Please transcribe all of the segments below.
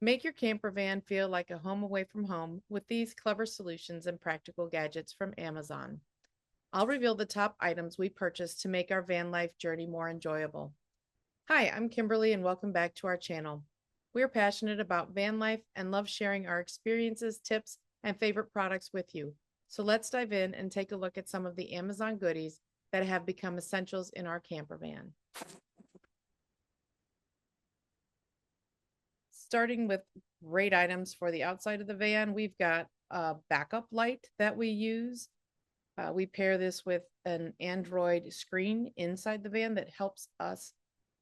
Make your camper van feel like a home away from home with these clever solutions and practical gadgets from Amazon. I'll reveal the top items we purchased to make our van life journey more enjoyable. Hi, I'm Kimberly and welcome back to our channel. We're passionate about van life and love sharing our experiences, tips, and favorite products with you. So let's dive in and take a look at some of the Amazon goodies that have become essentials in our camper van. Starting with great items for the outside of the van, we've got a backup light that we use. We pair this with an Android screen inside the van that helps us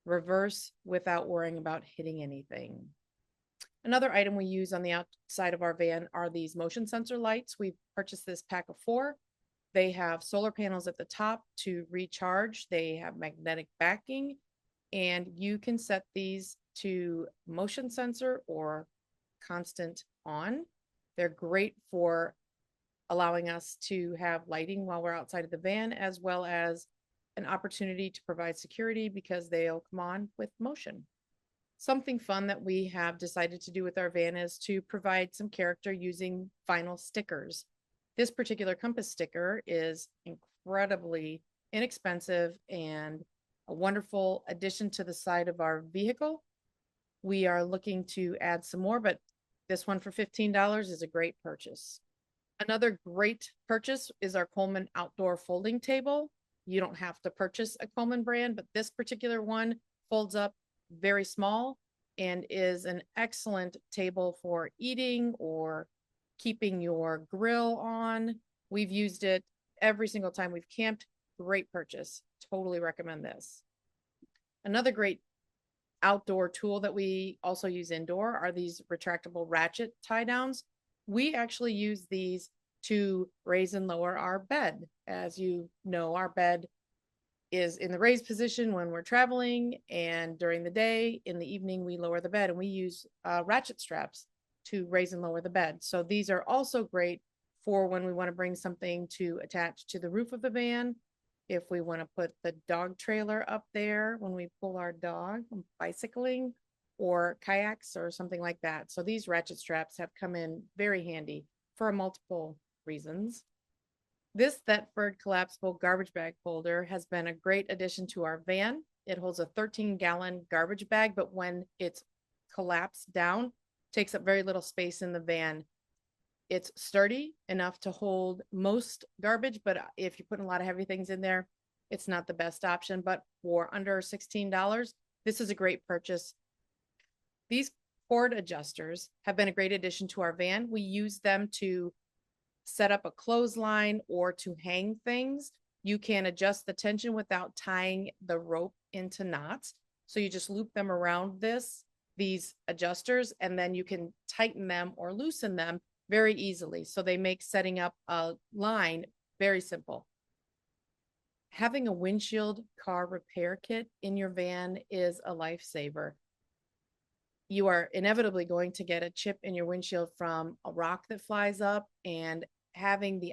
reverse without worrying about hitting anything. Another item we use on the outside of our van are these motion sensor lights. We've purchased this pack of 4. They have solar panels at the top to recharge. They have magnetic backing, and you can set these to motion sensor or constant on. They're great for allowing us to have lighting while we're outside of the van, as well as an opportunity to provide security because they'll come on with motion. Something fun that we have decided to do with our van is to provide some character using vinyl stickers. This particular compass sticker is incredibly inexpensive and a wonderful addition to the side of our vehicle. We are looking to add some more, but this one for $15 is a great purchase. Another great purchase is our Coleman outdoor folding table. You don't have to purchase a Coleman brand, but this particular one folds up very small and is an excellent table for eating or keeping your grill on. We've used it every single time we've camped. Great purchase. Totally recommend this. Another great outdoor tool that we also use indoor are these retractable ratchet tie downs. We actually use these to raise and lower our bed. As you know, our bed is in the raised position when we're traveling, and during the day, in the evening, we lower the bed, and we use ratchet straps to raise and lower the bed. So these are also great for when we want to bring something to attach to the roof of the van. If we want to put the dog trailer up there when we pull our dog bicycling or kayaks or something like that. So these ratchet straps have come in very handy for multiple reasons. This Thetford collapsible garbage bag holder has been a great addition to our van. It holds a 13-gallon garbage bag, but when it's collapsed down, takes up very little space in the van. It's sturdy enough to hold most garbage, but if you're putting a lot of heavy things in there, it's not the best option. But for under $16, this is a great purchase. These cord adjusters have been a great addition to our van. We use them to set up a clothesline or to hang things. You can adjust the tension without tying the rope into knots. So you just loop them around these adjusters, and then you can tighten them or loosen them very easily. So they make setting up a line very simple. Having a windshield car repair kit in your van is a lifesaver. You are inevitably going to get a chip in your windshield from a rock that flies up, and having the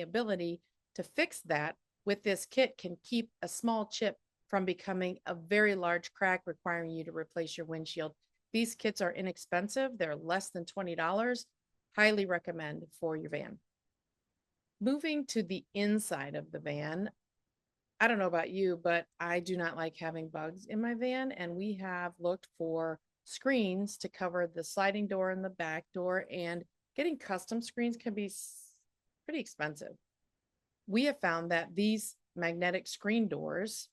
ability to fix that with this kit can keep a small chip from becoming a very large crack requiring you to replace your windshield. These kits are inexpensive. They're less than $20. Highly recommend for your van. Moving to the inside of the van, I don't know about you, but I do not like having bugs in my van, and we have looked for screens to cover the sliding door and the back door, and getting custom screens can be pretty expensive. We have found that these magnetic screen doors,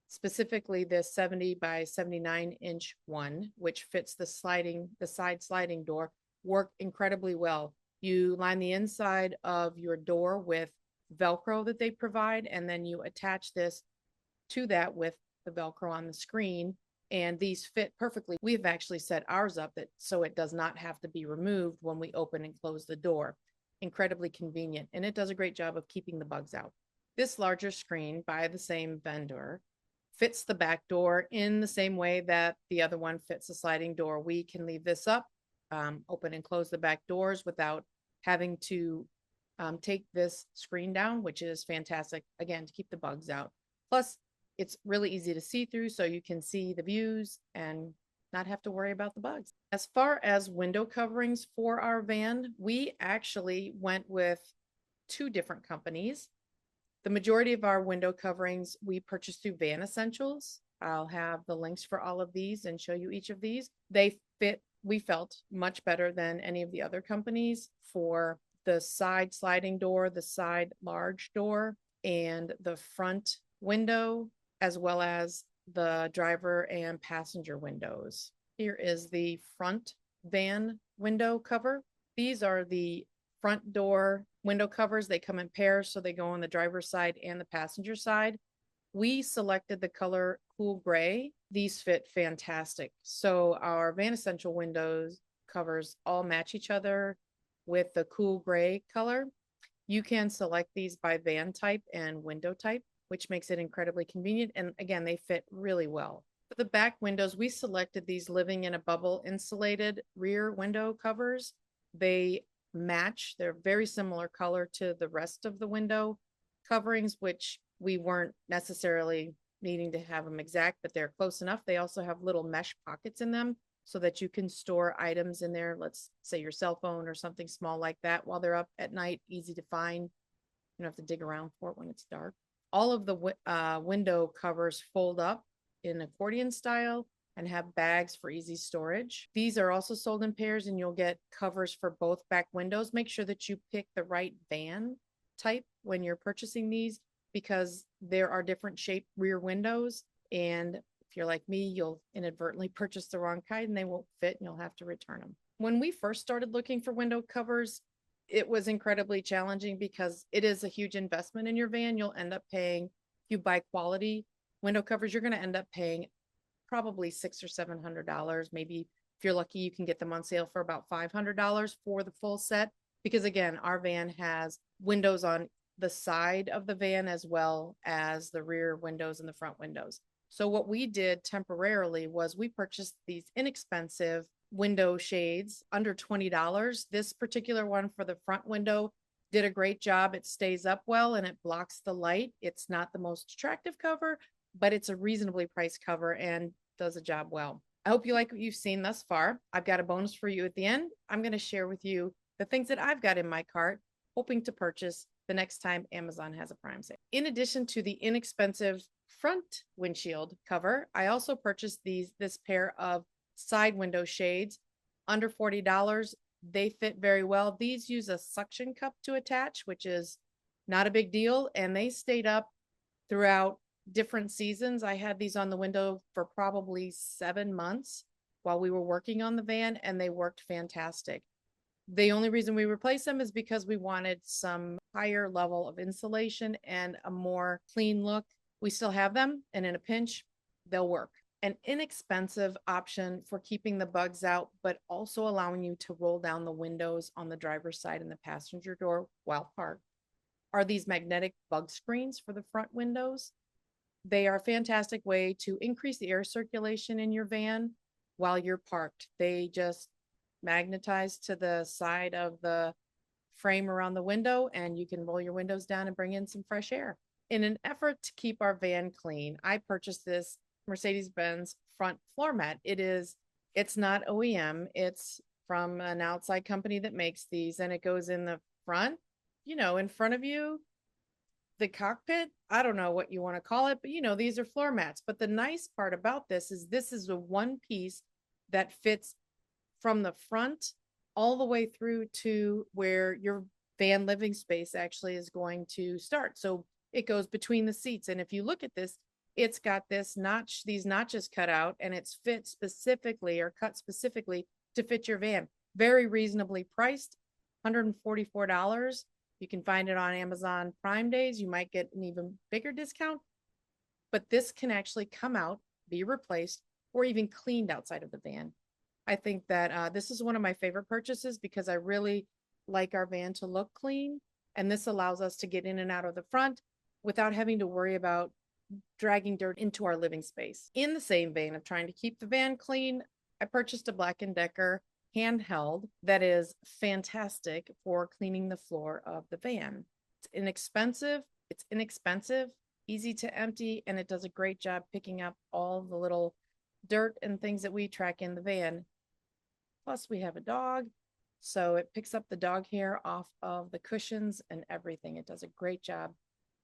specifically this 70 by 79-inch one, which fits the side sliding door, work incredibly well. You line the inside of your door with Velcro that they provide, and then you attach this to that with the Velcro on the screen, and these fit perfectly. We've actually set ours up so it does not have to be removed when we open and close the door. Incredibly convenient, and it does a great job of keeping the bugs out. This larger screen by the same vendor fits the back door in the same way that the other one fits the sliding door. We can leave this up, open and close the back doors without having to take this screen down, which is fantastic, again, to keep the bugs out. Plus, it's really easy to see through, so you can see the views and not have to worry about the bugs. As far as window coverings for our van, we actually went with two different companies. The majority of our window coverings we purchased through VanEssentials. I'll have the links for all of these and show you each of these. They fit, we felt, much better than any of the other companies for the side sliding door, the side large door, and the front window, as well as the driver and passenger windows. Here is the front van window cover. These are the front door window covers. They come in pairs, so they go on the driver's side and the passenger side. We selected the color cool gray. These fit fantastic. So our VanEssential windows covers all match each other with the cool gray color. You can select these by van type and window type, which makes it incredibly convenient. And again, they fit really well. For the back windows, we selected these living in a bubble insulated rear window covers. They match, they're very similar color to the rest of the window coverings, which we weren't necessarily needing to have them exact, but they're close enough. They also have little mesh pockets in them so that you can store items in there. Let's say your cell phone or something small like that while they're up at night, easy to find. You don't have to dig around for it when it's dark. All of the window covers fold up in accordion style and have bags for easy storage. These are also sold in pairs, and you'll get covers for both back windows. Make sure that you pick the right van type when you're purchasing these, because there are different shaped rear windows. And if you're like me, you'll inadvertently purchase the wrong kind and they won't fit and you'll have to return them. When we first started looking for window covers, it was incredibly challenging because it is a huge investment in your van. You'll end up paying, if you buy quality window covers, you're going to end up paying probably $600 or $700. Maybe if you're lucky, you can get them on sale for about $500 for the full set. Because again, our van has windows on the side of the van as well as the rear windows and the front windows. So what we did temporarily was we purchased these inexpensive window shades under $20. This particular one for the front window did a great job. It stays up well and it blocks the light. It's not the most attractive cover, but it's a reasonably priced cover and does a job well. I hope you like what you've seen thus far. I've got a bonus for you at the end. I'm going to share with you the things that I've got in my cart, hoping to purchase the next time Amazon has a Prime sale. In addition to the inexpensive front windshield cover, I also purchased this pair of side window shades under $40. They fit very well. These use a suction cup to attach, which is not a big deal, and they stayed up throughout different seasons. I had these on the window for probably 7 months while we were working on the van, and they worked fantastic. The only reason we replaced them is because we wanted some higher level of insulation and a more clean look. We still have them, and in a pinch, they'll work. An inexpensive option for keeping the bugs out, but also allowing you to roll down the windows on the driver's side and the passenger door while parked, are these magnetic bug screens for the front windows. They are a fantastic way to increase the air circulation in your van while you're parked. They just magnetize to the side of the frame around the window, and you can roll your windows down and bring in some fresh air. In an effort to keep our van clean, I purchased this Mercedes-Benz front floor mat. It's not OEM, it's from an outside company that makes these, and it goes in the front, in front of you, the cockpit. I don't know what you want to call it, but these are floor mats. But the nice part about this is a one piece that fits from the front all the way through to where your van living space actually is going to start. So it goes between the seats. And if you look at this, it's got these notches cut out, and it's fit specifically or cut specifically to fit your van. Very reasonably priced, $144. You can find it on Amazon Prime days. You might get an even bigger discount, but this can actually come out, be replaced, or even cleaned outside of the van. I think that this is one of my favorite purchases because I really like our van to look clean, and this allows us to get in and out of the front without having to worry about dragging dirt into our living space. In the same vein of trying to keep the van clean, I purchased a Black+Decker handheld that is fantastic for cleaning the floor of the van. It's inexpensive, easy to empty, and it does a great job picking up all the little dirt and things that we track in the van. Plus we have a dog, so it picks up the dog hair off of the cushions and everything. It does a great job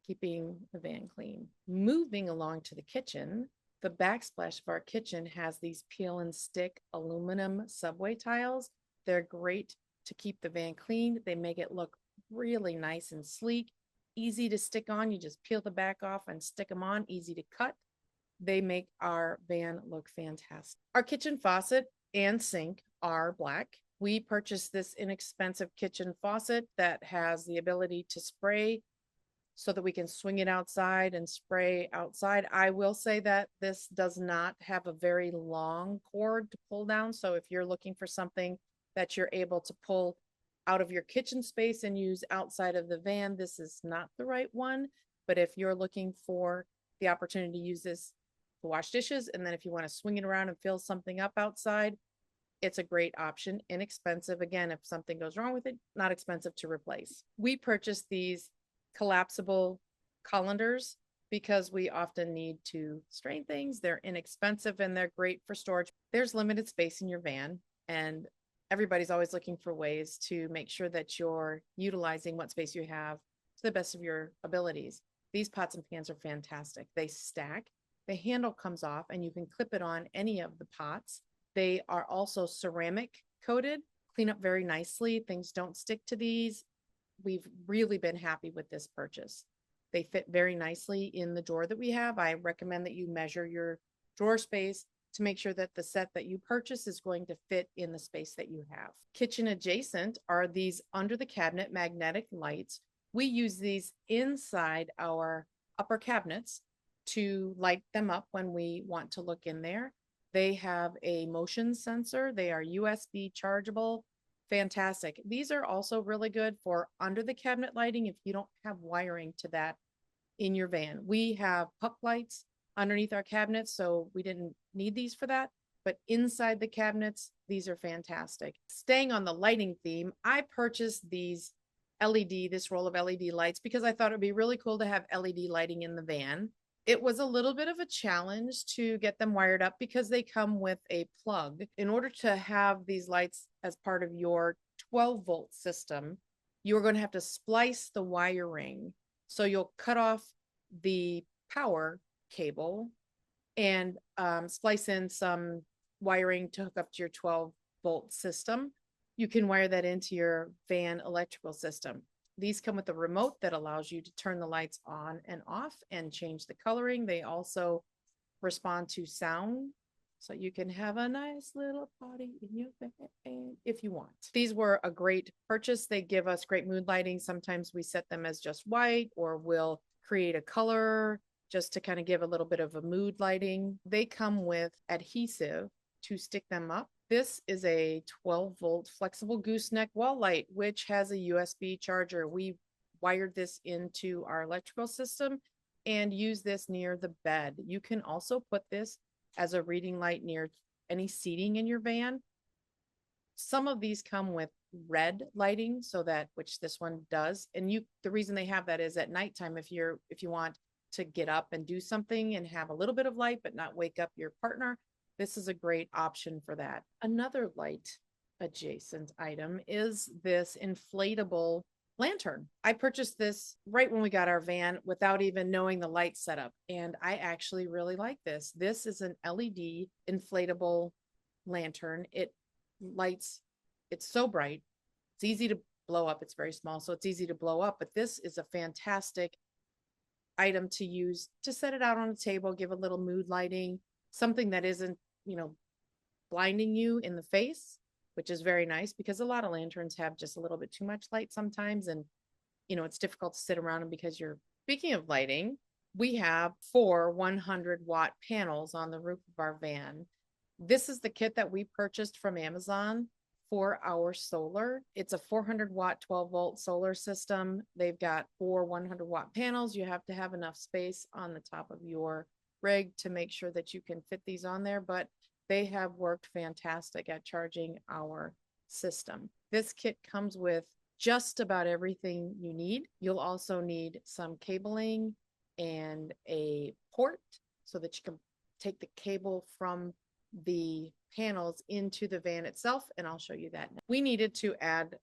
keeping the van clean. Moving along to the kitchen, the backsplash of our kitchen has these peel and stick aluminum subway tiles. They're great to keep the van clean. They make it look really nice and sleek, easy to stick on. You just peel the back off and stick them on, easy to cut. They make our van look fantastic. Our kitchen faucet and sink are black. We purchased this inexpensive kitchen faucet that has the ability to spray so that we can swing it outside and spray outside. I will say that this does not have a very long cord to pull down. So if you're looking for something that you're able to pull out of your kitchen space and use outside of the van, this is not the right one. But if you're looking for the opportunity to use this to wash dishes, and then if you want to swing it around and fill something up outside, it's a great option. Inexpensive. Again, if something goes wrong with it, not expensive to replace. We purchased these collapsible colanders because we often need to strain things. They're inexpensive and they're great for storage. There's limited space in your van, and everybody's always looking for ways to make sure that you're utilizing what space you have to the best of your abilities. These pots and pans are fantastic. They stack. The handle comes off and you can clip it on any of the pots. They are also ceramic coated, clean up very nicely. Things don't stick to these. We've really been happy with this purchase. They fit very nicely in the drawer that we have. I recommend that you measure your drawer space to make sure that the set that you purchase is going to fit in the space that you have. Kitchen adjacent are these under the cabinet magnetic lights. We use these inside our upper cabinets to light them up when we want to look in there. They have a motion sensor. They are USB chargeable. Fantastic. These are also really good for under the cabinet lighting if you don't have wiring to that in your van. We have puck lights underneath our cabinets, so we didn't need these for that. But inside the cabinets, these are fantastic. Staying on the lighting theme, I purchased these this roll of LED lights, because I thought it would be really cool to have LED lighting in the van. It was a little bit of a challenge to get them wired up because they come with a plug. In order to have these lights as part of your 12-volt system, you're going to have to splice the wiring. So you'll cut off the power cable and splice in some wiring to hook up to your 12-volt system. You can wire that into your van electrical system. These come with a remote that allows you to turn the lights on and off and change the coloring. They also respond to sound, so you can have a nice little party in your van if you want. These were a great purchase. They give us great mood lighting. Sometimes we set them as just white, or we'll create a color just to kind of give a little bit of a mood lighting. They come with adhesive to stick them up. This is a 12-volt flexible gooseneck wall light, which has a USB charger. We wired this into our electrical system and use this near the bed. You can also put this as a reading light near any seating in your van. Some of these come with red lighting, so that, which this one does. And the reason they have that is at nighttime, if you want to get up and do something and have a little bit of light but not wake up your partner, this is a great option for that. Another light adjacent item is this inflatable lantern. I purchased this right when we got our van without even knowing the light setup, and I actually really like this. This is an LED inflatable lantern. It lights, it's so bright, it's easy to blow up. It's very small, so it's easy to blow up, but this is a fantastic item to use to set it out on a table, give a little mood lighting, something that isn't, blinding you in the face, which is very nice, because a lot of lanterns have just a little bit too much light sometimes, and it's difficult to sit around them because you're. Speaking of lighting, we have 4 100-watt panels on the roof of our van. This is the kit that we purchased from Amazon for our solar. It's a 400-watt 12-volt solar system. They've got 4 100-watt panels. You have to have enough space on the top of your rig to make sure that you can fit these on there, but they have worked fantastic at charging our system. This kit comes with just about everything you need. You'll also need some cabling and a port so that you can take the cable from the panels into the van itself, and I'll show you that now. We needed to add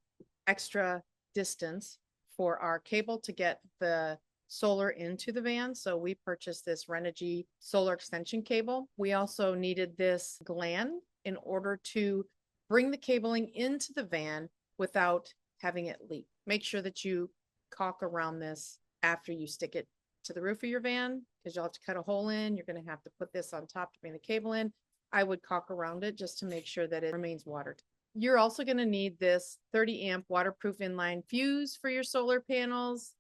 extra distance for our cable to get the solar into the van. So we purchased this Renogy solar extension cable. We also needed this gland in order to bring the cabling into the van without having it leak. Make sure that you caulk around this after you stick it to the roof of your van, because you'll have to cut a hole in. You're going to have to put this on top to bring the cable in. I would caulk around it just to make sure that it remains watertight. You're also going to need this 30 amp waterproof inline fuse for your solar panels.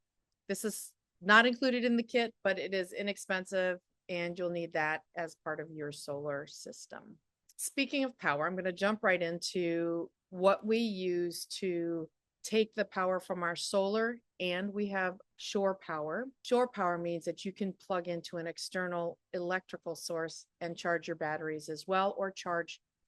This is not included in the kit, but it is inexpensive, and you'll need that as part of your solar system. Speaking of power, I'm going to jump right into what we use to take the power from our solar, and we have shore power. Shore power means that you can plug into an external electrical source and charge your batteries as well, or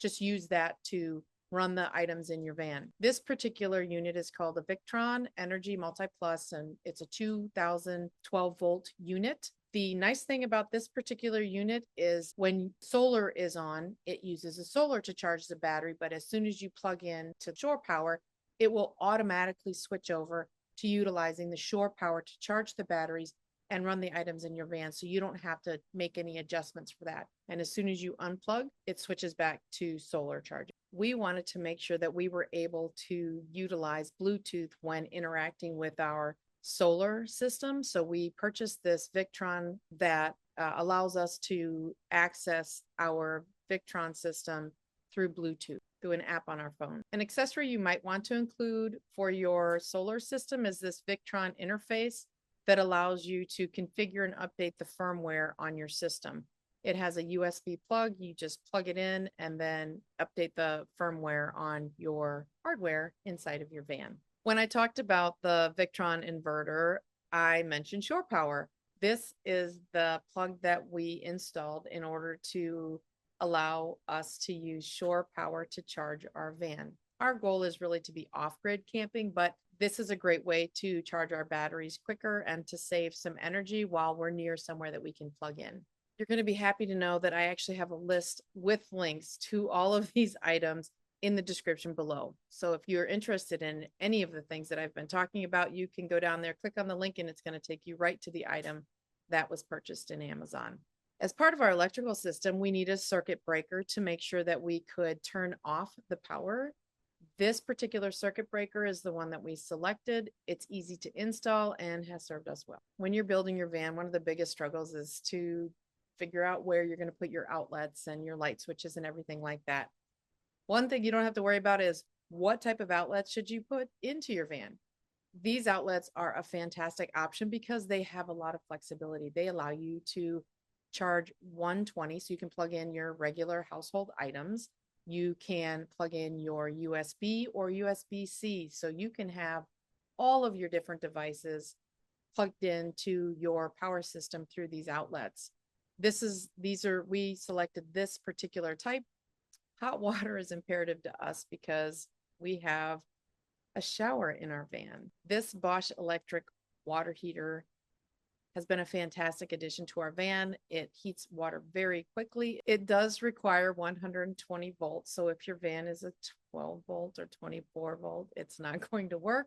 just use that to run the items in your van. This particular unit is called the Victron Energy Multi Plus, and it's a 2012 volt unit. The nice thing about this particular unit is when solar is on, it uses a solar to charge the battery, but as soon as you plug in to shore power, it will automatically switch over to utilizing the shore power to charge the batteries and run the items in your van. So you don't have to make any adjustments for that. And as soon as you unplug, it switches back to solar charging. We wanted to make sure that we were able to utilize Bluetooth when interacting with our solar system. So we purchased this Victron that allows us to access our Victron system through Bluetooth, through an app on our phone. An accessory you might want to include for your solar system is this Victron interface that allows you to configure and update the firmware on your system. It has a USB plug. You just plug it in and then update the firmware on your hardware inside of your van. When I talked about the Victron inverter, I mentioned shore power. This is the plug that we installed in order to allow us to use shore power to charge our van. Our goal is really to be off-grid camping, but this is a great way to charge our batteries quicker and to save some energy while we're near somewhere that we can plug in. You're going to be happy to know that I actually have a list with links to all of these items in the description below. So if you're interested in any of the things that I've been talking about, you can go down there, click on the link, and it's going to take you right to the item that was purchased in Amazon. As part of our electrical system, we need a circuit breaker to make sure that we could turn off the power. This particular circuit breaker is the one that we selected. It's easy to install and has served us well. When you're building your van, one of the biggest struggles is to figure out where you're going to put your outlets and your light switches and everything like that. One thing you don't have to worry about is what type of outlets should you put into your van. These outlets are a fantastic option because they have a lot of flexibility. They allow you to charge 120, so you can plug in your regular household items. You can plug in your USB or USB-C, so you can have all of your different devices plugged into your power system through these outlets. We selected this particular type. Hot water is imperative to us because we have a shower in our van. This Bosch electric water heater has been a fantastic addition to our van. It heats water very quickly. It does require 120 volts. So if your van is a 12 volt or 24 volt, it's not going to work.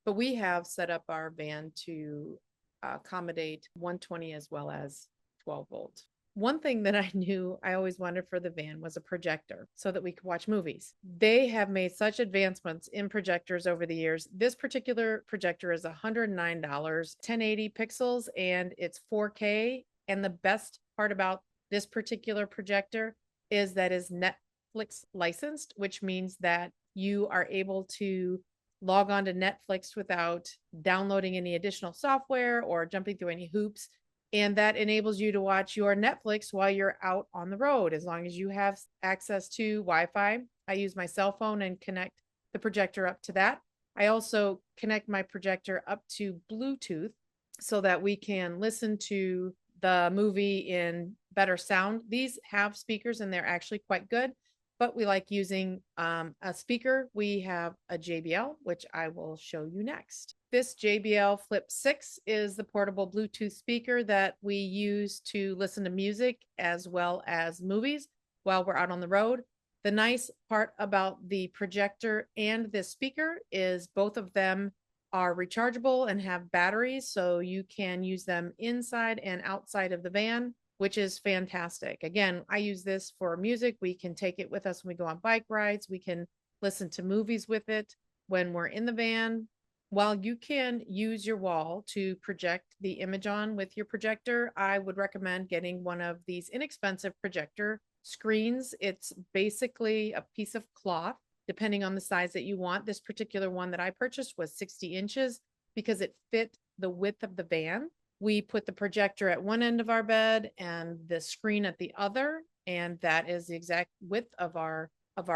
But we have set up our van to accommodate 120 as well as 12 volt. One thing that I knew I always wanted for the van was a projector so that we could watch movies. They have made such advancements in projectors over the years. This particular projector is $109, 1080 pixels, and it's 4K. And the best part about this particular projector is that it's Netflix licensed, which means that you are able to log on to Netflix without downloading any additional software or jumping through any hoops. And that enables you to watch your Netflix while you're out on the road, as long as you have access to Wi-Fi. I use my cell phone and connect the projector up to that. I also connect my projector up to Bluetooth so that we can listen to the movie in better sound. These have speakers and they're actually quite good, but we like using a speaker. We have a JBL, which I will show you next. This JBL Flip 6 is the portable Bluetooth speaker that we use to listen to music as well as movies. while we're out on the road. The nice part about the projector and the speaker is both of them are rechargeable and have batteries, so you can use them inside and outside of the van, which is fantastic. Again, I use this for music. We can take it with us when we go on bike rides. We can listen to movies with it when we're in the van. While you can use your wall to project the image on with your projector, I would recommend getting one of these inexpensive projector screens. It's basically a piece of cloth, depending on the size that you want. This particular one that I purchased was 60 inches because it fit the width of the van. We put the projector at one end of our bed and the screen at the other, and that is the exact width of our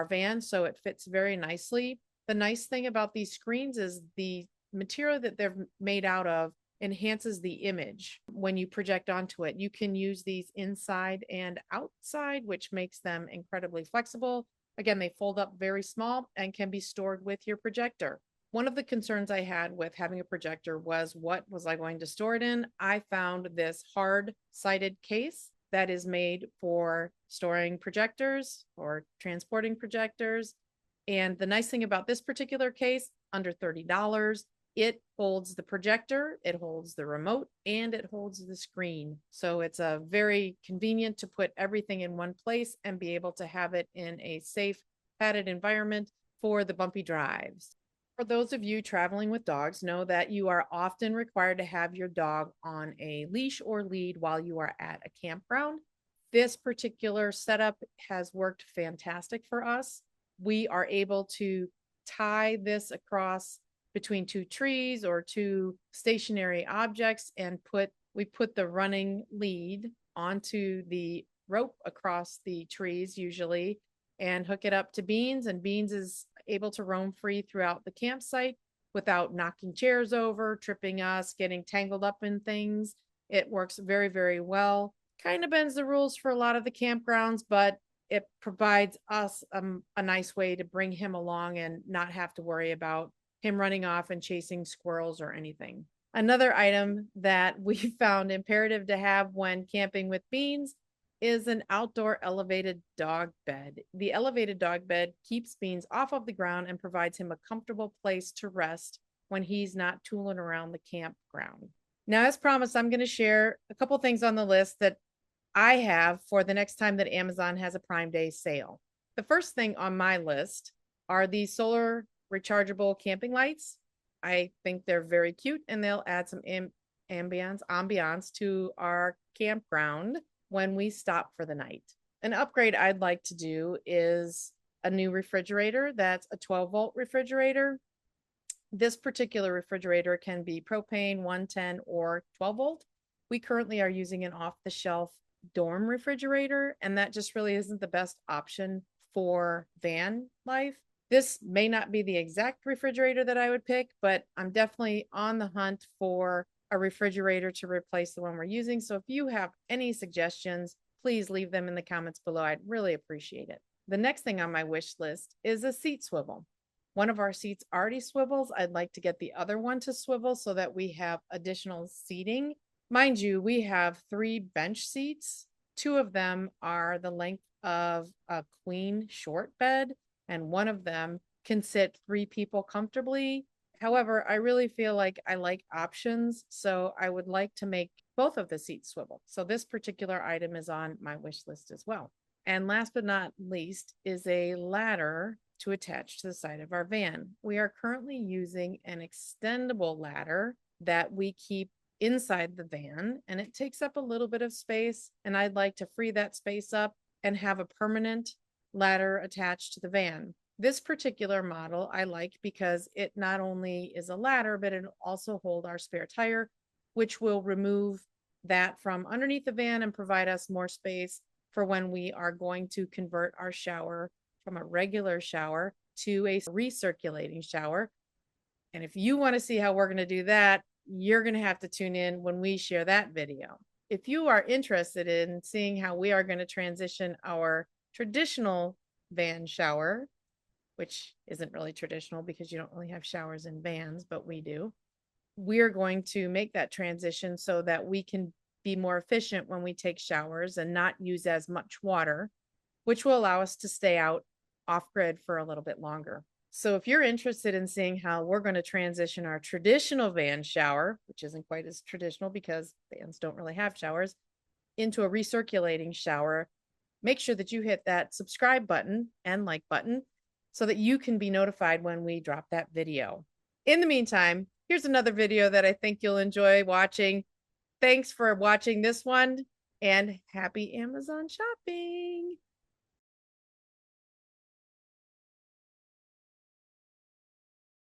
van, so it fits very nicely. The nice thing about these screens is the material that they're made out of enhances the image when you project onto it. You can use these inside and outside, which makes them incredibly flexible. Again, they fold up very small and can be stored with your projector. One of the concerns I had with having a projector was, what was I going to store it in? I found this hard-sided case that is made for storing projectors or transporting projectors. And the nice thing about this particular case, under $30, it holds the projector, it holds the remote, and it holds the screen. So it's a very convenient to put everything in one place and be able to have it in a safe, padded environment for the bumpy drives. For those of you traveling with dogs, know that you are often required to have your dog on a leash or lead while you are at a campground. This particular setup has worked fantastic for us. We are able to tie this across between two trees or two stationary objects and we put the running lead onto the rope across the trees usually and hook it up to Beans, and Beans is able to roam free throughout the campsite without knocking chairs over, tripping us, getting tangled up in things. It works very, very well. Kind of bends the rules for a lot of the campgrounds, but it provides us a nice way to bring him along and not have to worry about him running off and chasing squirrels or anything. Another item that we found imperative to have when camping with Beans is an outdoor elevated dog bed. The elevated dog bed keeps Beans off of the ground and provides him a comfortable place to rest when he's not tooling around the campground. Now, as promised, I'm going to share a couple things on the list that I have for the next time that Amazon has a Prime Day sale. The first thing on my list are these solar rechargeable camping lights. I think they're very cute and they'll add some ambiance to our campground when we stop for the night. An upgrade I'd like to do is a new refrigerator that's a 12-volt refrigerator. This particular refrigerator can be propane, 110, or 12 volt. We currently are using an off-the-shelf dorm refrigerator, and that just really isn't the best option for van life. This may not be the exact refrigerator that I would pick, but I'm definitely on the hunt for a refrigerator to replace the one we're using. So if you have any suggestions, please leave them in the comments below. I'd really appreciate it. The next thing on my wish list is a seat swivel. One of our seats already swivels. I'd like to get the other one to swivel so that we have additional seating. Mind you, we have 3 bench seats. 2 of them are the length of a queen short bed, and one of them can sit 3 people comfortably. However, I really feel like I like options, so I would like to make both of the seats swivel. So this particular item is on my wish list as well. And last but not least is a ladder to attach to the side of our van. We are currently using an extendable ladder that we keep inside the van, and it takes up a little bit of space, and I'd like to free that space up and have a permanent ladder attached to the van. This particular model I like because it not only is a ladder, but it'll also hold our spare tire, which will remove that from underneath the van and provide us more space for when we are going to convert our shower from a regular shower to a recirculating shower. And if you want to see how we're going to do that, you're going to have to tune in when we share that video. If you are interested in seeing how we are going to transition our traditional van shower, which isn't really traditional because you don't really have showers in vans, but we do, we're going to make that transition so that we can be more efficient when we take showers and not use as much water. which will allow us to stay out off grid for a little bit longer. So if you're interested in seeing how we're going to transition our traditional van shower, which isn't quite as traditional because vans don't really have showers, into a recirculating shower, make sure that you hit that subscribe button and like button so that you can be notified when we drop that video. In the meantime, here's another video that I think you'll enjoy watching. Thanks for watching this one and happy Amazon shopping.